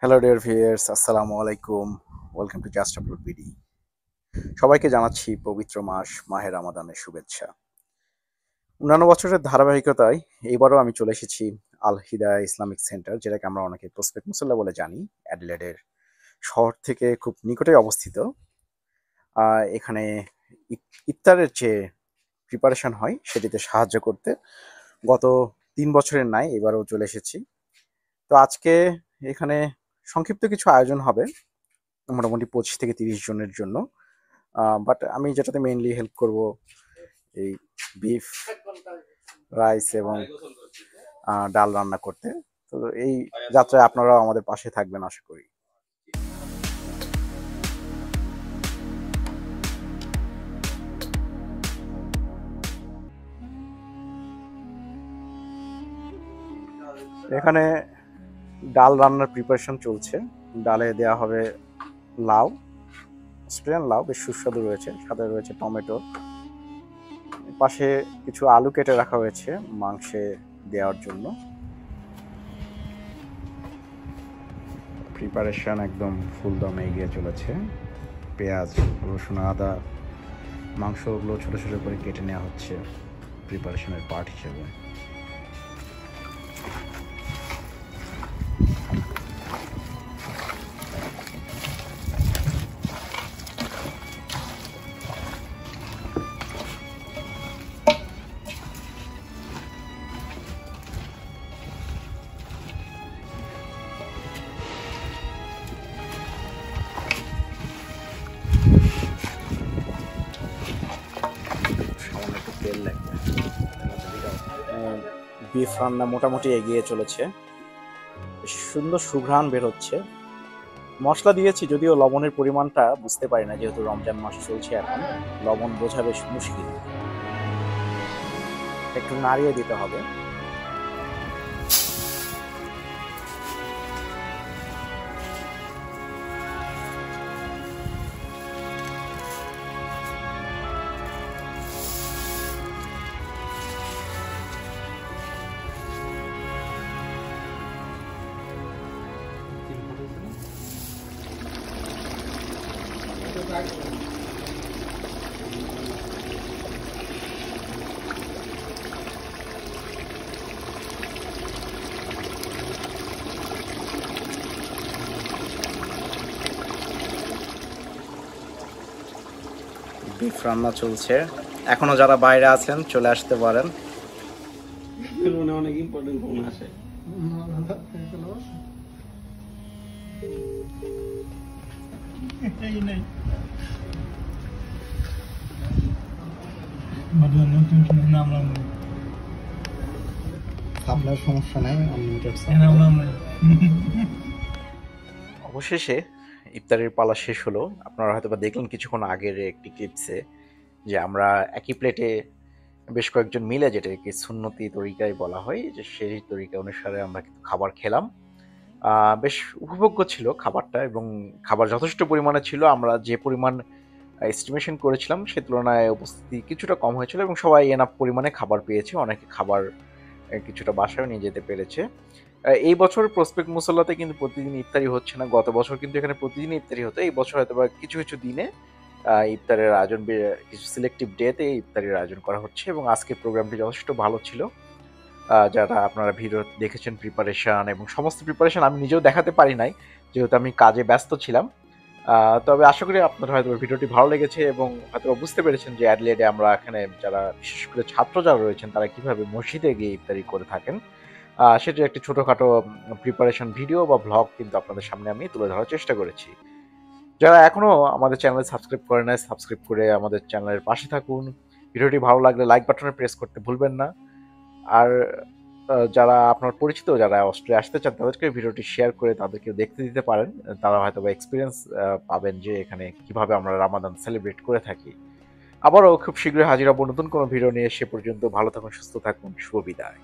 Hello dear viewers, আসসালামু আলাইকুম। Welcome to just upload BD. সবাইকে জানাচ্ছি পবিত্র মাস মাহে রমাদানের শুভেচ্ছা। অন্যান্য বছরের ধারাবাহিকতায় এইবারও আমি চলে এসেছি আল হিদায়া ইসলামিক সেন্টার, যেটাকে আমরা অনেকে প্রসপেক্ট মুসল্লা বলে জানি। অ্যাডিলেডের শহর থেকে খুব নিকটেই অবস্থিত। এখানে ইফতারের যে প্রিপারেশন হয় সেটিতে সাহায্য করতে গত ৩ বছরের ন্যায় এবারও চলে এসেছি। তো আজকে এখানে সংক্ষিপ্ত কিছু আয়োজন হবে, মোটামুটি 25 থেকে 30 জনের জন্য। বাট আমি যেটাতে মেইনলি হেল্প করব এই বিফ, রাইস এবং ডাল রান্না করতে। তো এই যাত্রায় আপনারাও আমাদের পাশে থাকবেন আশা করি। এখানে ডাল রান্নার প্রিপারেশন চলছে। ডালে দেওয়া হবে লাউ, অস্ট্রেলিয়ান লাউ, বেশ সুস্বাদু রয়েছে, সাথে রয়েছে টমেটো। পাশে কিছু আলু কেটে রাখা হয়েছে মাংসে দেওয়ার জন্য। প্রিপারেশন একদম ফুল দমে এগিয়ে চলেছে। পেঁয়াজ, রসুন, আদা, মাংসগুলো ছোটো ছোটো করে কেটে নেওয়া হচ্ছে প্রিপারেশনের পার্ট হিসেবে। তেল লাগবে। বিফ রান্না মোটামুটি এগিয়ে চলেছে, সুন্দর সুঘ্রাণ বের হচ্ছে। মশলা দিয়েছি, যদিও লবণের পরিমাণটা বুঝতে পারি না, যেহেতু রমজান মাস চলছে এখন লবণ বোঝা বেশ মুশকিল। একটু নাড়িয়ে দিতে হবে। বিফ রান্না চলছে, এখনো যারা বাইরে আছেন চলে আসতে পারেন। অনেক ইম্পর্টেন্ট ফোন আসে। সমস্যা নাই, অবশেষে ইফতারের পালা শেষ হলো। আপনারা হয়তো বা দেখলেন কিছুক্ষণ আগের একটি ক্লিপসে যে আমরা একই প্লেটে বেশ কয়েকজন মিলে, যেটাকে সুন্নতি তরিকায় বলা হয়, যে সেই তরিকা অনুসারে আমরা কিন্তু খাবার খেলাম। বেশ উপভোগ্য ছিল খাবারটা, এবং খাবার যথেষ্ট পরিমাণে ছিল। আমরা যে পরিমাণ এস্টিমেশন করেছিলাম সে তুলনায় উপস্থিতি কিছুটা কম হয়েছিল, এবং সবাই এনাফ পরিমাণে খাবার পেয়েছে। অনেকে খাবার কিছুটা বাসায় নিয়ে যেতে পেরেছে। এই বছর প্রসপেক্ট মুসল্লাতে কিন্তু প্রতিদিন ইফতারি হচ্ছে না। গত বছর কিন্তু এখানে প্রতিদিন ইফতারি হতো। এই বছর হয়তো বা কিছু কিছু দিনে ইফতারের আয়োজন, কিছু সিলেক্টিভ ডেতে ইফতারির আয়োজন করা হচ্ছে, এবং আজকের প্রোগ্রামটি যথেষ্ট ভালো ছিল। যারা আপনারা ভিডিও দেখেছেন প্রিপারেশন এবং সমস্ত প্রিপারেশন আমি নিজেও দেখাতে পারি নাই, যেহেতু আমি কাজে ব্যস্ত ছিলাম। তবে আশা করি আপনার হয়তো ভিডিওটি ভালো লেগেছে, এবং হয়তো বুঝতে পেরেছেন যে অ্যাডিলেডে আমরা এখানে যারা বিশেষ করে ছাত্র যারা রয়েছেন তারা কিভাবে মসজিদে গিয়ে ইফতারি করে থাকেন। সেটার একটি ছোটোখাটো প্রিপারেশন ভিডিও বা ভ্লগ কিন্তু আপনাদের সামনে আমি তুলে ধরার চেষ্টা করেছি। যারা এখনও আমাদের চ্যানেলে সাবস্ক্রাইব করে নাই, সাবস্ক্রাইব করে আমাদের চ্যানেলের পাশে থাকুন। ভিডিওটি ভালো লাগলে লাইক বাটনে প্রেস করতে ভুলবেন না। আর যারা আপনার পরিচিত যারা অস্ট্রেলিয়া আসতে চান তাদেরকে ভিডিওটি শেয়ার করে তাদেরকে দেখতে দিতে পারেন। তারা হয়তো বা এক্সপিরিয়েন্স পাবেন যে এখানে কিভাবে আমরা রামাদান সেলিব্রেট করে থাকি। আবারও খুব শীঘ্রই হাজির হব নতুন কোনো ভিডিও নিয়ে। সে পর্যন্ত ভালো থাকুন, সুস্থ থাকুন, শুভ বিদায়।